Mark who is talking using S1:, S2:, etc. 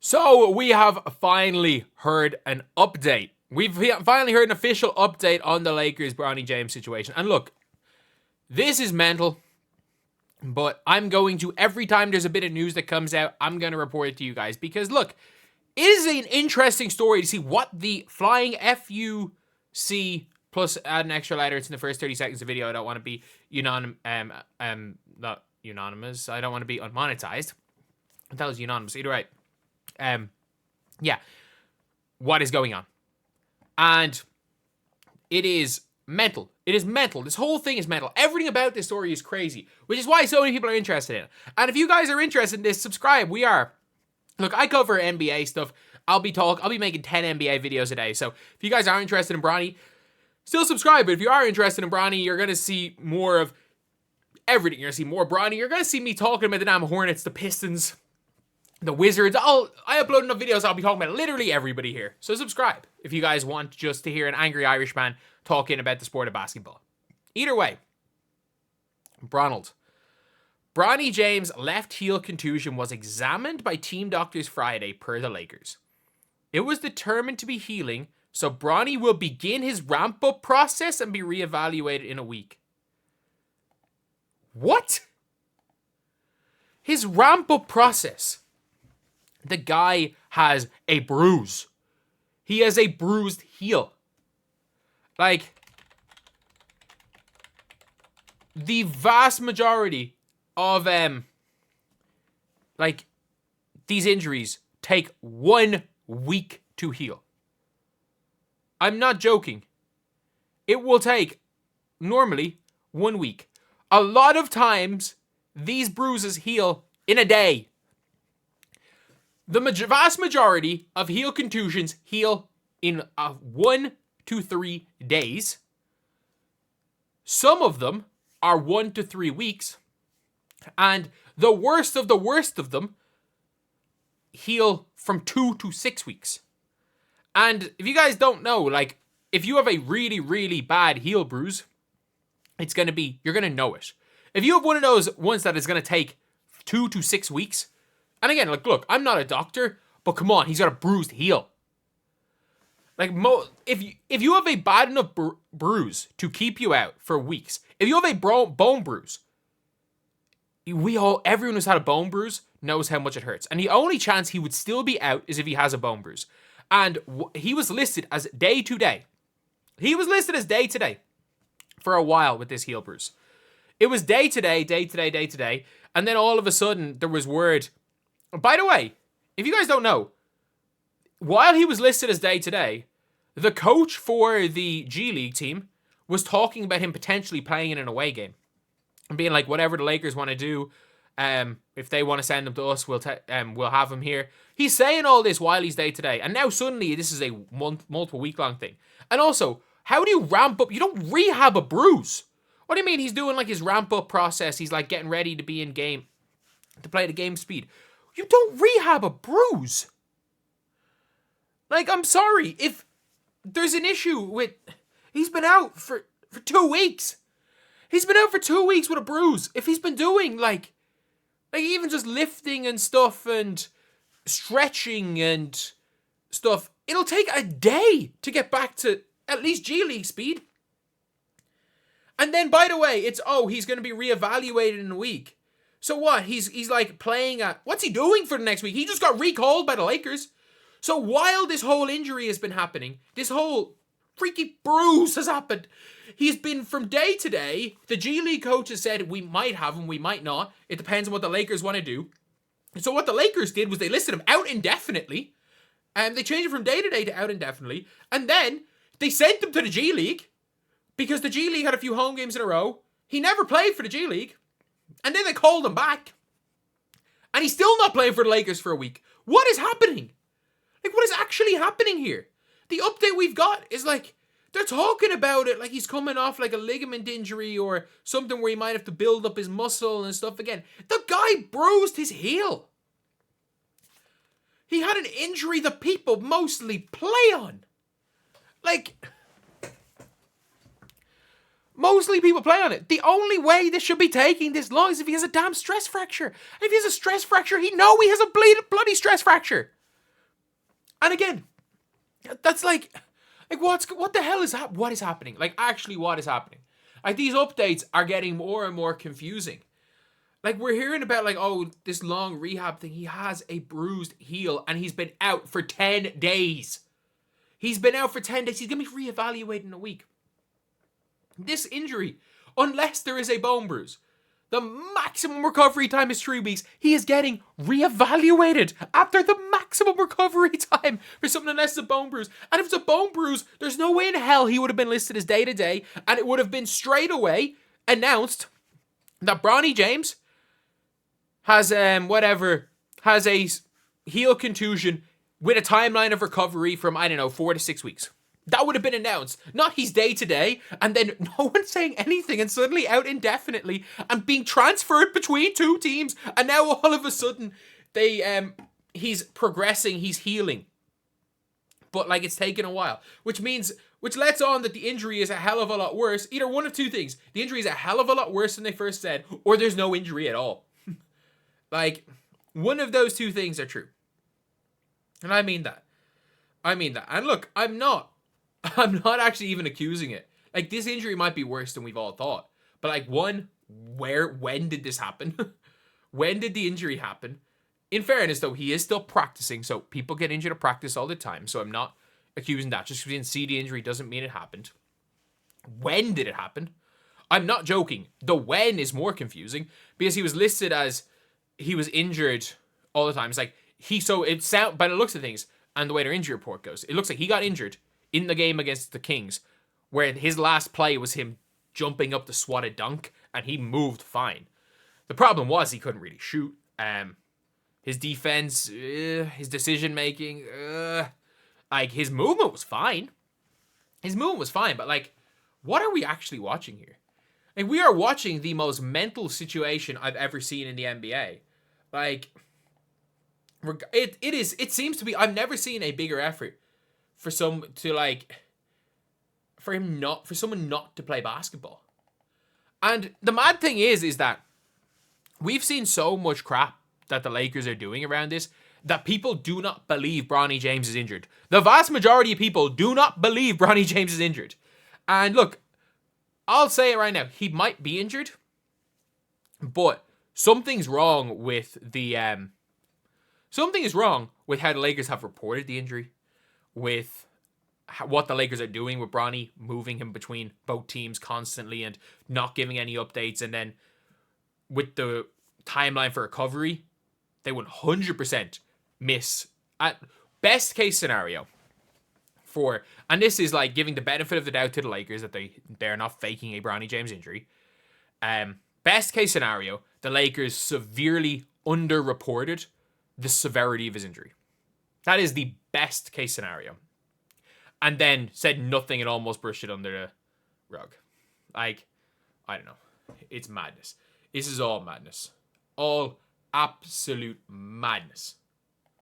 S1: So we have finally heard an update. We've finally heard an official update on the Lakers Bronny James situation. And look, this is mental, but I'm going to, every time there's a bit of news that comes out, I'm going to report it to you guys. Because look, it is an interesting story to see what the flying FUC, plus add an extra letter, it's in the first 30 seconds of the video. I don't want to be not unanimous. I don't want to be unmonetized. That was unanimous. Either way. Yeah. What is going on? And it is mental. It is mental. This whole thing is mental. Everything about this story is crazy, which is why so many people are interested in it. And if you guys are interested in this, subscribe. We are. Look, I cover NBA stuff. I'll be making 10 NBA videos a day. So if you guys are interested in Bronny, still subscribe. But if you are interested in Bronny, you're going to see more of everything. You're going to see more Bronny. You're going to see me talking about the damn Hornets, the Pistons, the Wizards. I upload enough videos, I'll be talking about literally everybody here. So subscribe if you guys want just to hear an angry Irishman talking about the sport of basketball. Either way, Bronny James' left heel contusion was examined by team doctors Friday per the Lakers. It was determined to be healing, so Bronny will begin his ramp-up process and be reevaluated in a week. What? His ramp-up process? The guy has a bruise. He has a bruised heel. Like, the vast majority of, these injuries take 1 week to heal. I'm not joking. It will take, normally, 1 week. A lot of times, these bruises heal in a day. The vast majority of heel contusions heal in 1 to 3 days. Some of them are 1 to 3 weeks. And the worst of them heal from 2 to 6 weeks. And if you guys don't know, like, if you have a really, really bad heel bruise, you're going to know it. If you have one of those ones that is going to take 2 to 6 weeks, and again, look, I'm not a doctor, but come on, he's got a bruised heel. Like, if you have a bad enough bruise to keep you out for weeks, if you have a bone bruise, everyone who's had a bone bruise knows how much it hurts. And the only chance he would still be out is if he has a bone bruise. And he was listed as day to day. He was listed as day to day for a while with this heel bruise. It was day to day. And then all of a sudden, there was word. By the way, if you guys don't know, while he was listed as day to day, the coach for the G League team was talking about him potentially playing in an away game. And being like, whatever the Lakers want to do, if they want to send him to us, we'll have him here. He's saying all this while he's day to day. And now suddenly this is a multiple week-long thing. And also, how do you ramp up? You don't rehab a bruise. What do you mean he's doing like his ramp-up process? He's like getting ready to be in game, to play the game speed. You don't rehab a bruise. Like, I'm sorry. If there's an issue with... He's been out for 2 weeks. He's been out for 2 weeks with a bruise. If he's been doing, like even just lifting and stuff and stretching and stuff, it'll take a day to get back to at least G League speed. And then, by the way, he's going to be reevaluated in a week. So what? He's like playing at... What's he doing for the next week? He just got recalled by the Lakers. So while this whole injury has been happening, this whole freaky bruise has happened, he's been from day to day. The G League coach has said we might have him, we might not. It depends on what the Lakers want to do. So what the Lakers did was they listed him out indefinitely. And they changed it from day to day to out indefinitely. And then they sent him to the G League because the G League had a few home games in a row. He never played for the G League. And then they called him back. And he's still not playing for the Lakers for a week. What is happening? Like, what is actually happening here? The update we've got is like, they're talking about it like he's coming off like a ligament injury or something where he might have to build up his muscle and stuff again. The guy bruised his heel. He had an injury that people mostly play on. Like... Mostly people play on it. The only way this should be taking this long is if he has a damn stress fracture. And if he has a stress fracture, he has a bloody stress fracture. And again, that's like what the hell is that? What is happening? Like, actually, what is happening? Like, these updates are getting more and more confusing. Like, we're hearing about, like, oh, this long rehab thing. He has a bruised heel, and he's been out for 10 days. He's been out for 10 days. He's going to be reevaluated in a week. This injury, unless there is a bone bruise, the maximum recovery time is 3 weeks. He is getting reevaluated after the maximum recovery time for something unless it's a bone bruise. And if it's a bone bruise, there's no way in hell he would have been listed as day-to-day, and it would have been straight away announced that Bronny James has has a heel contusion with a timeline of recovery from, 4 to 6 weeks. That would have been announced. Not he's day-to-day, and then no one's saying anything, and suddenly out indefinitely, and being transferred between two teams, and now all of a sudden, he's progressing, he's healing. But, like, it's taken a while. Which lets on that the injury is a hell of a lot worse. Either one of two things. The injury is a hell of a lot worse than they first said, or there's no injury at all. Like, one of those two things are true. And I mean that. And look, I'm not actually even accusing it. Like, this injury might be worse than we've all thought. But, like, when did this happen? When did the injury happen? In fairness, though, he is still practicing, so people get injured at practice all the time, so I'm not accusing that. Just because we didn't see the injury doesn't mean it happened. When did it happen? I'm not joking. The when is more confusing, because he was listed as he was injured all the time. It's like, by the looks of things, and the way their injury report goes, it looks like he got injured in the game against the Kings, where his last play was him jumping up to swat a dunk, and he moved fine. The problem was he couldn't really shoot. His defense, his decision making, like, his movement was fine. But, like, what are we actually watching here? And we are watching the most mental situation I've ever seen in the NBA. Like, it seems to be, I've never seen a bigger effort for someone not to play basketball. And the mad thing is that we've seen so much crap that the Lakers are doing around this that people do not believe Bronny James is injured. The vast majority of people do not believe Bronny James is injured. And look, I'll say it right now, he might be injured, but something's wrong with how the Lakers have reported the injury, with what the Lakers are doing with Bronny, moving him between both teams constantly and not giving any updates, and then with the timeline for recovery, they 100% miss, at best case scenario, and this is like giving the benefit of the doubt to the Lakers that they're not faking a Bronny James injury. Best case scenario, the Lakers severely underreported the severity of his injury. That is the best case scenario. And then said nothing and almost brushed it under the rug. Like, I don't know. It's madness. This is all madness. All absolute madness.